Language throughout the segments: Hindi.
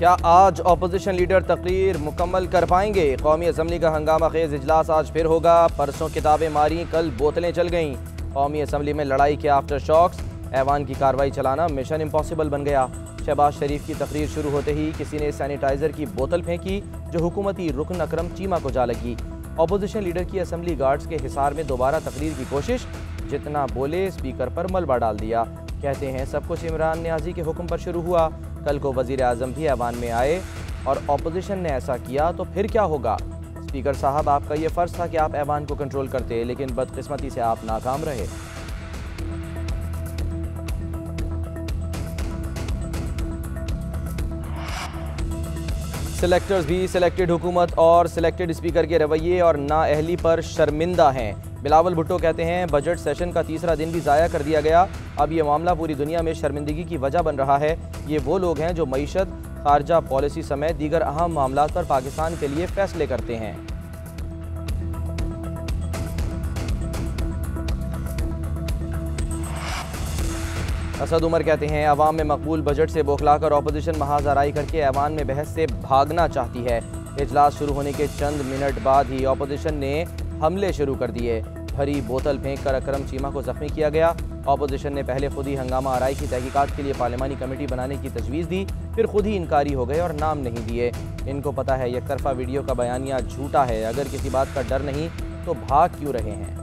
क्या आज अपोजिशन लीडर तकरीर मुकम्मल कर पाएंगे? कौमी असम्बली का हंगामा खेज इजलास आज फिर होगा। परसों किताबें मारी, कल बोतलें चल गईं। कौमी असम्बली में लड़ाई के आफ्टर शॉक्स। ऐवान की कार्रवाई चलाना मिशन इम्पॉसिबल बन गया। शहबाज शरीफ की तकरीर शुरू होते ही किसी ने सैनिटाइजर की बोतल फेंकी जो हुकूमती रुकन अकरम चीमा को जा लगी। अपोजिशन लीडर की असम्बली गार्ड्स के हिसार में दोबारा तकरीर की कोशिश। जितना बोले स्पीकर पर मलबा डाल दिया। कहते हैं सब कुछ इमरान नियाजी के हुक्म पर शुरू हुआ। कल को वज़ीर आज़म भी ऐवान में आए और अपोजिशन ने ऐसा किया तो फिर क्या होगा? स्पीकर साहब, आपका ये फ़र्ज़ था कि आप ऐवान को कंट्रोल करते, लेकिन बदकिस्मती से आप नाकाम रहे। सिलेक्टर्स भी सिलेक्टेड हुकूमत और सिलेक्टेड स्पीकर के रवैये और नाअहली पर शर्मिंदा हैं। बिलावल भुट्टो कहते हैं बजट सेशन का तीसरा दिन भी ज़ाया कर दिया गया। अब ये मामला पूरी दुनिया में शर्मिंदगी की वजह बन रहा है। ये वो लोग हैं जो मईशत, खारजा पॉलिसी समेत दीगर अहम मामलात पर पाकिस्तान के लिए फैसले करते हैं। असद उमर कहते हैं अवाम में मकबूल बजट से बौखलाकर अपोजिशन महाज आराई करके ऐवान में बहस से भागना चाहती है। इजलास शुरू होने के चंद मिनट बाद ही अपोजिशन ने हमले शुरू कर दिए। भरी बोतल फेंक कर अकरम चीमा को जख्मी किया गया। अपोजिशन ने पहले खुद ही हंगामा आराई की तहकीकात के लिए पार्लिमानी कमेटी बनाने की तजवीज़ दी, फिर खुद ही इनकारी हो गए और नाम नहीं दिए। इनको पता है एक तरफा वीडियो का बयानिया झूठा है। अगर किसी बात का डर नहीं तो भाग क्यों रहे हैं?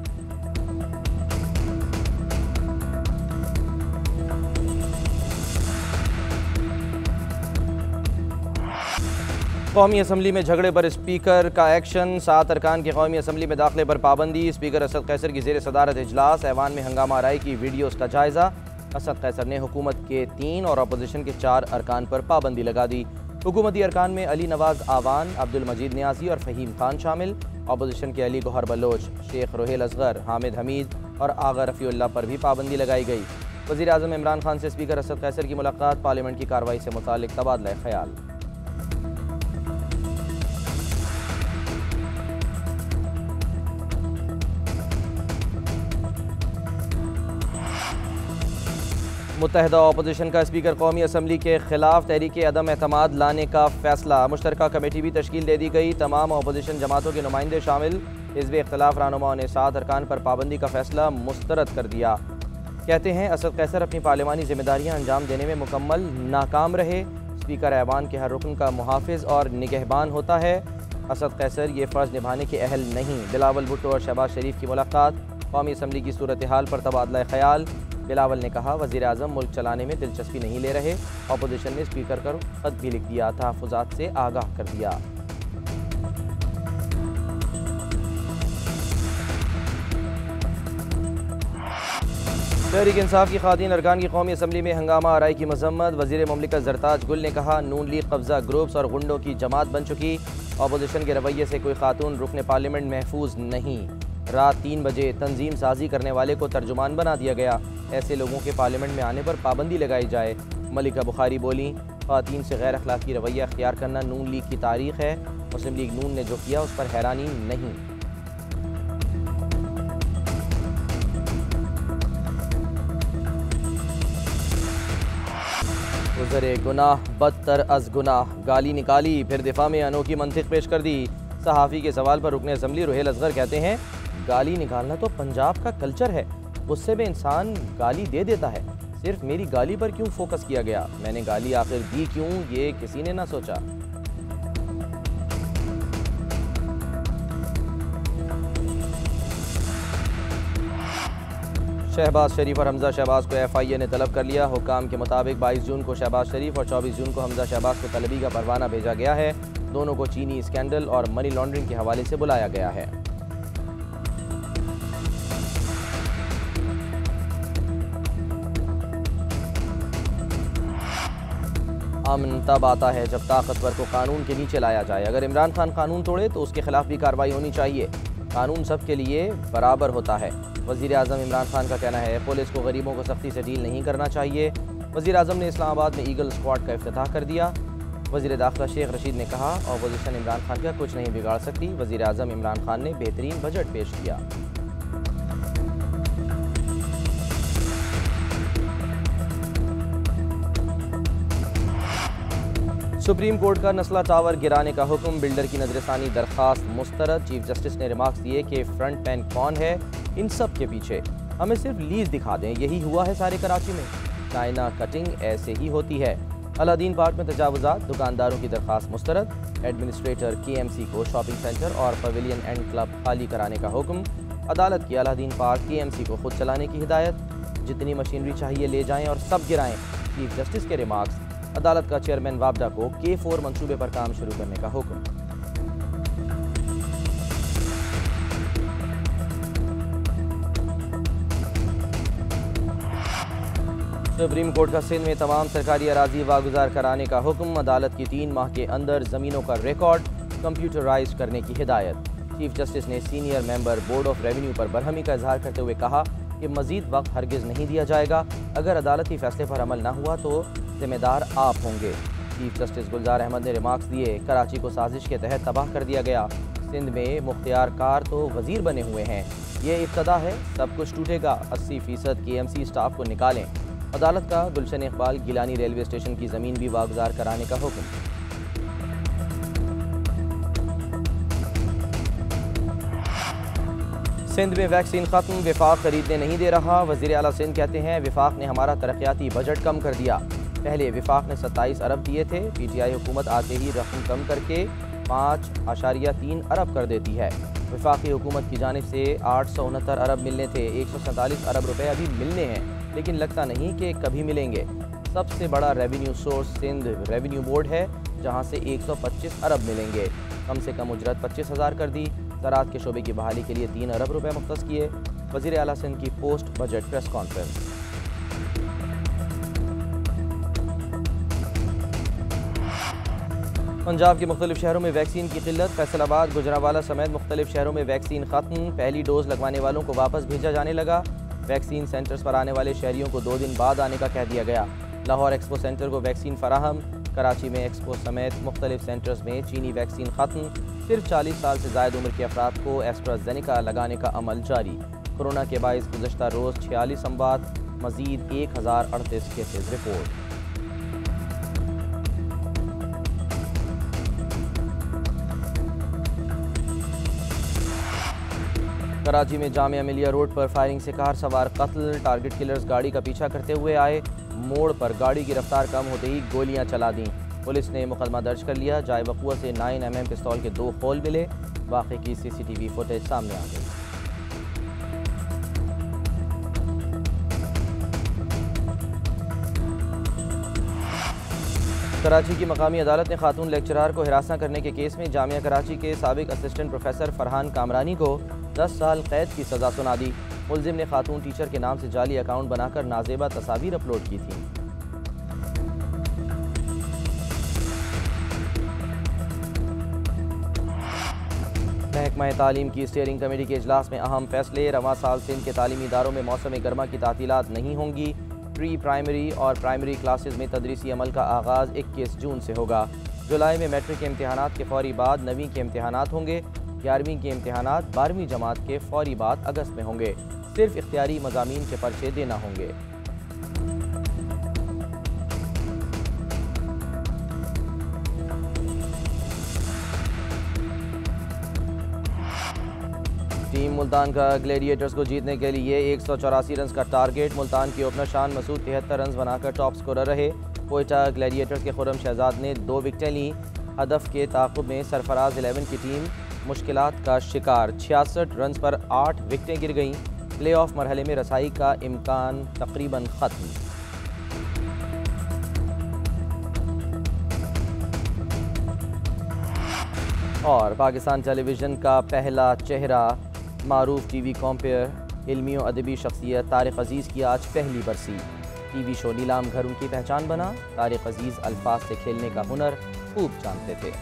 कौमी असम्बली में झगड़े पर स्पीकर का एक्शन। 7 अरकान के कौमी असम्बली में दाखिले पर पाबंदी। स्पीकर असद कैसर की ज़ेर सदारत इजलास। ऐवान में हंगामा आराई की वीडियोज़ का जायज़ा। असद कैसर ने हुकूमत के 3 और अपोजिशन के 4 अरकान पर पाबंदी लगा दी। हुकूमती अरकान में अली नवाज आवान, अब्दुल मजीद नियाज़ी और फ़हीम खान शामिल। अपोजिशन के अली गौहर बलोच, शेख रोहेल असगर, हामिद हमीद और आगा रफ़ीउल्लाह पर भी पाबंदी लगाई गई। वज़ीर आज़म इमरान खान से स्पीकर असद कैसर की मुलाकात। पार्लियामेंट की कार्रवाई से मुताल्लिक़ तबादला ख्याल। मुत्तहदा अपोजिशन का स्पीकर कौमी असम्बली के खिलाफ तहरीक अदम एतमाद लाने का फैसला। मुश्तरका कमेटी भी तश्कील दे दी गई। तमाम अपोजिशन जमातों के नुमाइंदे शामिल। हिज़्ब इख्तिलाफ रहनुमाओं ने 7 अरकान पर पाबंदी का फैसला मुस्तरद कर दिया। कहते हैं असद कैसर अपनी पार्लिमानी जिम्मेदारियाँ अंजाम देने में मुकम्मल नाकाम रहे। स्पीकर ऐवान के हर रुकन का मुहाफिज और निगहबान होता है। असद कैसर ये फ़र्ज़ निभाने के अहल नहीं। बिलावल भुट्टो और शहबाज शरीफ की मुलाकात। कौमी असम्बली की सूरत हाल पर तबादला ख्याल। बिलावल ने कहा वज़ीर आज़म मुल्क चलाने में दिलचस्पी नहीं ले रहे। अपोजिशन ने स्पीकर को खत भी लिख दिया, तहफ़्फ़ुज़ात से आगाह कर दिया। तहरीक इंसाफ की ख़ातीन अरकान की कौमी असम्बली में हंगामा आराई की मज़म्मत। वज़ीर मुमलिकत ज़रताज गुल ने कहा नून लीग कब्ज़ा ग्रुप्स और गुंडों की जमात बन चुकी। अपोजिशन के रवैये से कोई खातून रुकने पार्लियामेंट महफूज नहीं। रात 3 बजे तंजीम साजी करने वाले को तर्जुमान बना दिया गया। ऐसे लोगों के पार्लियामेंट में आने पर पाबंदी लगाई जाए। मलिका बुखारी बोली ख़वातीन से गैर अखलाकी रवैया अख्तियार करना नून लीग की तारीख़ है। मुस्लिम लीग नून ने जो किया उस पर हैरानी नहीं। गुज़रे गुनाह बदतर अज़ गुनाह। गाली निकाली फिर दिफा में अनोखी मंतिक़ पेश कर दी। सहाफ़ी के सवाल पर रुकने असम्बली रोहेल असगर कहते हैं गाली निकालना तो पंजाब का कल्चर है। गुस्से में इंसान गाली दे देता है। सिर्फ मेरी गाली पर क्यों फोकस किया गया? मैंने गाली आखिर दी क्यों, ये किसी ने ना सोचा। शहबाज शरीफ और हमजा शहबाज को FIA ने तलब कर लिया। हुकाम के मुताबिक 22 जून को शहबाज शरीफ और 24 जून को हमजा शहबाज को तलबी का परवाना भेजा गया है। दोनों को चीनी स्कैंडल और मनी लॉन्ड्रिंग के हवाले से बुलाया गया है। अमन तब आता है जब ताकतवर को कानून के नीचे लाया जाए। अगर इमरान खान कानून तोड़े तो उसके खिलाफ भी कार्रवाई होनी चाहिए। कानून सबके लिए बराबर होता है। वज़ीर आज़म इमरान खान का कहना है पुलिस को गरीबों को सख्ती से डील नहीं करना चाहिए। वज़ीर आज़म ने इस्लामाबाद में ईगल स्क्वाड का इफ्तिताह कर दिया। वज़ीर दाखिला शेख रशीद ने कहा अपोजिशन इमरान खान का कुछ नहीं बिगाड़ सकती। वज़ीर आज़म इमरान खान ने बेहतरीन बजट पेश किया। सुप्रीम कोर्ट का नस्ला टावर गिराने का हुक्म, बिल्डर की नजरसानी दरखास्त मुस्तरद। चीफ जस्टिस ने रिमार्क्स दिए कि फ्रंट मैन कौन है इन सब के पीछे, हमें सिर्फ लीज दिखा दें, यही हुआ है सारे कराची में। चाइना कटिंग ऐसे ही होती है। अलादीन पार्क में तजावुजात, दुकानदारों की दरखास्त मुस्तरद। एडमिनिस्ट्रेटर KMC को शॉपिंग सेंटर और पवेलियन एंड क्लब खाली कराने का हुक्म। अदालत की अलादीन पार्क KMC को खुद चलाने की हिदायत। जितनी मशीनरी चाहिए ले जाएं और सब गिराएं। चीफ जस्टिस के रिमार्क्स। अदालत का चेयरमैन वाबडा को K4 मंसूबे पर काम शुरू करने का हुक्म। सुप्रीम कोर्ट का सिंध में तमाम सरकारी अराजी वागुजार कराने का हुक्म। अदालत की 3 माह के अंदर ज़मीनों का रिकॉर्ड कंप्यूटराइज करने की हिदायत। चीफ जस्टिस ने senior member board of revenue पर बरहमी का इजहार करते हुए कहा कि मजीद वक्त हरगिज़ नहीं दिया जाएगा। अगर अदालती फैसले पर अमल न हुआ तो जिम्मेदार आप होंगे। चीफ जस्टिस गुलजार अहमद ने रिमार्क्स दिए, कराची को साजिश के तहत तबाह कर दिया गया। सिंध में मुख्तियार कार तो वजीर बने हुए हैं, ये इब्तदा है, सब कुछ टूटेगा। 80% KMC स्टाफ को निकालें। अदालत का गुलशन इकबाल गिलानी रेलवे स्टेशन की ज़मीन भी वागुजार कराने का हुक्म। सिंध में वैक्सीन खत्म, विफाक खरीदने नहीं दे रहा। वज़ीर आला सिंध कहते हैं विफाक ने हमारा तरक्याती बजट कम कर दिया। पहले विफाक ने 27 अरब दिए थे, PTI हुकूमत आते ही रकम कम करके 5.3 अरब कर देती है। विफाकी हुकूमत की जानिब से 869 अरब मिलने थे, 147 अरब रुपए अभी मिलने हैं, लेकिन लगता नहीं कि कभी मिलेंगे। सबसे बड़ा revenue source Sindh revenue board है, जहां से 125 अरब मिलेंगे। कम से कम उजरत 25,000 कर दी। ज़राअत के शोबे की बहाली के लिए 3 अरब रुपए मुख्तस किए। वज़ीर आला सिंध की post budget press conference. Punjab के मुख्तलिफ शहरों में वैक्सीन की किल्लत। फैसलाबाद, गुजरांवाला समेत मुख्तलिफ शहरों में वैक्सीन खत्म। पहली डोज लगवाने वालों को वापस भेजा जाने लगा। वैक्सीन सेंटर्स पर आने वाले शहरियों को 2 दिन बाद आने का कह दिया गया। लाहौर एक्सपो सेंटर को वैक्सीन फराहम। कराची में एक्सपो समेत मुख्तलिफ सेंटर्स में चीनी वैक्सीन खत्म। सिर्फ 40 साल से ज़ायद उम्र के अफराद को एस्ट्राजेनेका लगाने का अमल जारी। कोरोना के बाइस गुज़श्ता रोज़ 46 अमवात, मज़ीद 1038 केसेज रिपोर्ट। कराची में जामिया मिलिया रोड पर फायरिंग से कार सवार कत्ल। टारगेट किलर्स गाड़ी का पीछा करते हुए आए, मोड़ पर गाड़ी की रफ्तार कम होते ही गोलियां चला दी। पुलिस ने मुकदमा दर्ज कर लिया। जाए वक़ुआ से 9mm पिस्तौल के 2 होल मिले। वाक़े की CCTV फुटेज सामने आ गई। कराची की मकामी अदालत ने खातून लेक्चरार को हिरासत करने के केस में जामिया कराची के साबिक असिस्टेंट प्रोफेसर फरहान कामरानी को 10 साल कैद की सज़ा सुना दी। मुल्जिम ने खातून टीचर के नाम से जाली अकाउंट बनाकर नाजेबा तस्वीर अपलोड की थी। महकमा तालीम की स्टीयरिंग कमेटी के इजलास में अहम फैसले। रवां साल सिंध के तालीमी इदारों में मौसम गर्मा की तातीलात नहीं होंगी। प्री प्राइमरी और प्राइमरी क्लासेस में तदरीसी अमल का आगाज़ 21 जून से होगा। जुलाई में मैट्रिक के इम्तहानात के फौरी बाद 9वीं के इम्तहानात होंगे। 11वीं के इम्तहानात 12वीं जमात के फौरी बाद अगस्त में होंगे। सिर्फ इख्तियारी मज़ामीन के पर्चे देना होंगे। टीम मुल्तान का ग्लैडिएटर्स को जीतने के लिए 184 रन का टारगेट। मुल्तान की ओपनर शान मसूद 73 रन बनाकर टॉप स्कोरर रहे। कोयटा ग्लैडिएटर्स के खुर्रम शहजाद ने 2 विकेटें लीं। हदफ के ताक़ुब में सरफराज 11 की टीम मुश्किलात का शिकार। 66 रन पर 8 विकेटें गिर गईं। प्ले ऑफ मरहले में रसाई का इम्कान तकरीबन ख़त्म। और पाकिस्तान टेलीविज़न का पहला चेहरा मारूफ TV कॉम्पेयर इल्मी और अदबी शख्सियत तारिक अजीज़ की आज पहली बरसी। TV शो नीलाम घर उनकी पहचान बना। तारिक अजीज़ अल्फाज से खेलने का हुनर खूब जानते थे।